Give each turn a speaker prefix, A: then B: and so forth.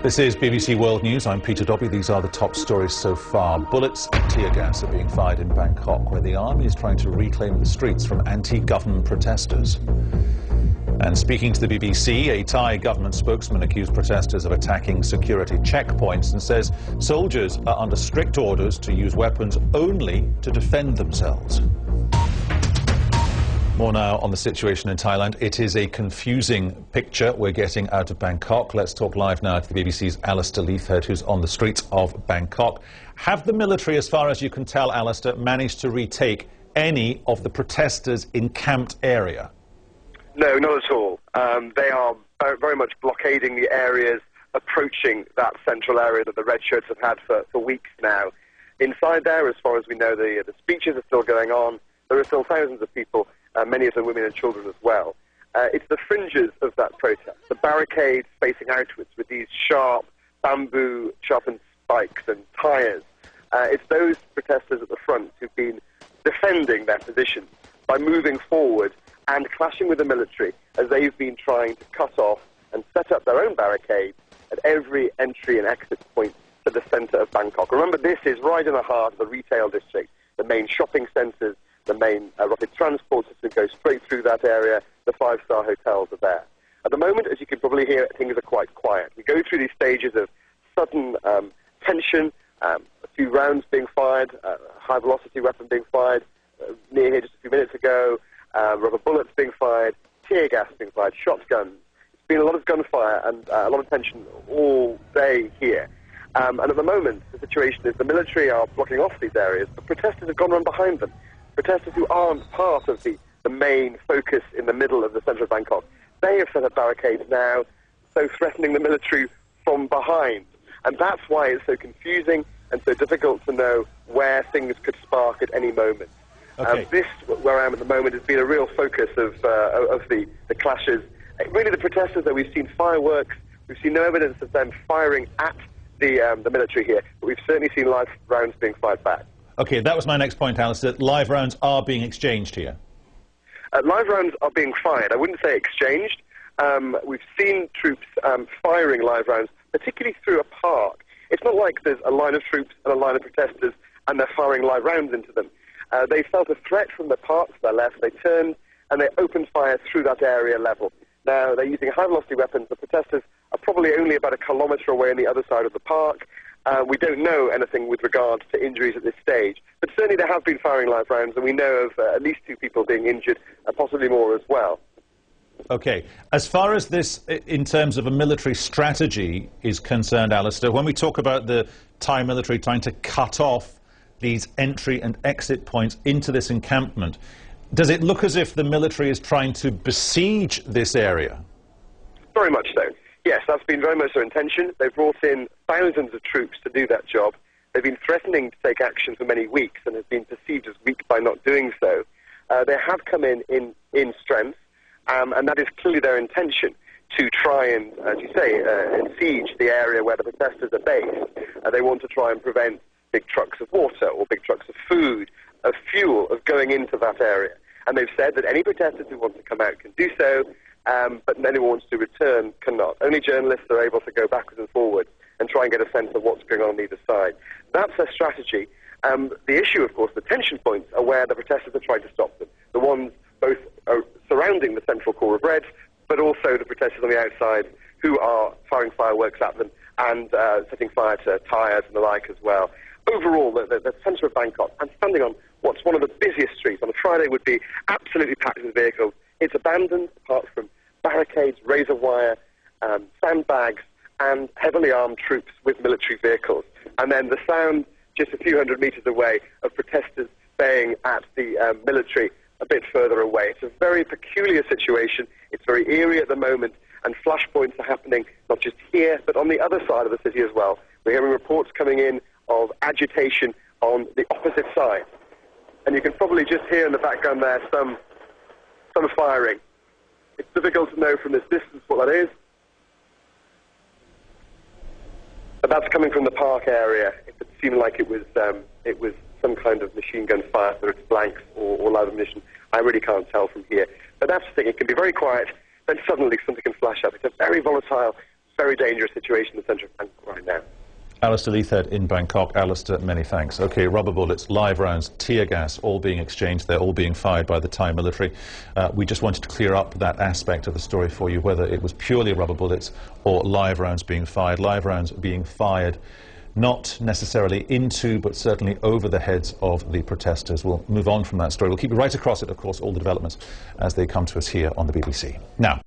A: This is BBC World News. I'm Peter Dobby. These are the top stories so far. Bullets and tear gas are being fired in Bangkok, where the army is trying to reclaim the streets from anti-government protesters. And speaking to the BBC, a Thai government spokesman accused protesters of attacking security checkpoints and says soldiers are under strict orders to use weapons only to defend themselves. More now on the situation in Thailand. It is a confusing picture we're getting out of Bangkok. Let's talk live now to the BBC's Alistair Leithhead, who's on the streets of Bangkok. Have the military, as far as you can tell, Alistair, managed to retake any of the protesters' encamped area?
B: No, not at all. They are very much blockading the areas approaching that central area that the red shirts have had for weeks now. Inside there, as far as we know, the speeches are still going on. There are still thousands of people, many of them women and children as well. It's the fringes of that protest, the barricades facing outwards with these sharp bamboo sharpened spikes and tyres. It's those protesters at the front who've been defending their positions by moving forward and clashing with the military as they've been trying to cut off and set up their own barricades at every entry and exit point to the centre of Bangkok. Remember, this is right in the heart of the retail district, the main shopping centres, the main rapid transport system goes straight through that area. The five-star hotels are there. At the moment, as you can probably hear, things are quite quiet. We go through these stages of sudden tension, a few rounds being fired, a high-velocity weapon being fired near here just a few minutes ago, rubber bullets being fired, tear gas being fired, shotguns. It's been a lot of gunfire and a lot of tension all day here. And at the moment, the situation is the military are blocking off these areas, but protesters have gone around behind them. Protesters who aren't part of the main focus in the middle of the centre of Bangkok, they have set up barricades now, so threatening the military from behind. And that's why it's so confusing and so difficult to know where things could spark at any moment.
A: Okay.
B: This, where I am at the moment, has been a real focus of the clashes. Really, the protesters, though, we've seen fireworks, we've seen no evidence of them firing at the military here, but we've certainly seen live rounds being fired back.
A: Okay, that was my next point, Alistair. Live rounds are being exchanged here.
B: Live rounds are being fired. I wouldn't say exchanged. We've seen troops firing live rounds, particularly through a park. It's not like there's a line of troops and a line of protesters and they're firing live rounds into them. They felt a threat from the park to their left. They turned and they opened fire through that area level. Now, they're using high-velocity weapons. The protesters are probably only about a kilometre away on the other side of the park. We don't know anything with regards to injuries at this stage, but certainly they have been firing live rounds, and we know of at least 2 people being injured, possibly more as well.
A: Okay. As far as this, in terms of a military strategy, is concerned, Alistair, when we talk about the Thai military trying to cut off these entry and exit points into this encampment, does it look as if the military is trying to besiege this area?
B: Very much so. Yes, that's been very much their intention. They've brought in thousands of troops to do that job. They've been threatening to take action for many weeks and have been perceived as weak by not doing so. They have come in strength, and that is clearly their intention, to try and, as you say, siege the area where the protesters are based. They want to try and prevent big trucks of water or big trucks of food, of fuel, of going into that area. And they've said that any protesters who want to come out can do so, but anyone who wants to return cannot. Only journalists are able to go backwards and forwards and try and get a sense of what's going on either side. That's their strategy. The issue, of course, the tension points are where the protesters are trying to stop them. The ones both surrounding the central core of Reds, but also the protesters on the outside who are firing fireworks at them and setting fire to tyres and the like as well. Overall, the centre of Bangkok, and standing on what's one of the busiest streets on a Friday, would be absolutely packed with vehicles. It's abandoned, apart from barricades, razor wire, sandbags, and heavily armed troops with military vehicles. And then the sound, just a few hundred metres away, of protesters baying at the military a bit further away. It's a very peculiar situation. It's very eerie at the moment, and flashpoints are happening not just here, but on the other side of the city as well. We're hearing reports coming in of agitation on the opposite side. And you can probably just hear in the background there some firing. It's difficult to know from this distance what that is, but that's coming from the park area. It seemed like it was some kind of machine gun fire, whether it's blanks or live ammunition. I really can't tell from here. But that's the thing, it can be very quiet, then suddenly something can flash up. It's a very volatile, very dangerous situation in the centre of Bangkok right now.
A: Alistair Leithhead in Bangkok. Alistair, many thanks. OK, rubber bullets, live rounds, tear gas, all being exchanged. They're all being fired by the Thai military. We just wanted to clear up that aspect of the story for you, whether it was purely rubber bullets or live rounds being fired. Live rounds being fired not necessarily into, but certainly over the heads of the protesters. We'll move on from that story. We'll keep you right across it, of course, all the developments as they come to us here on the BBC. Now.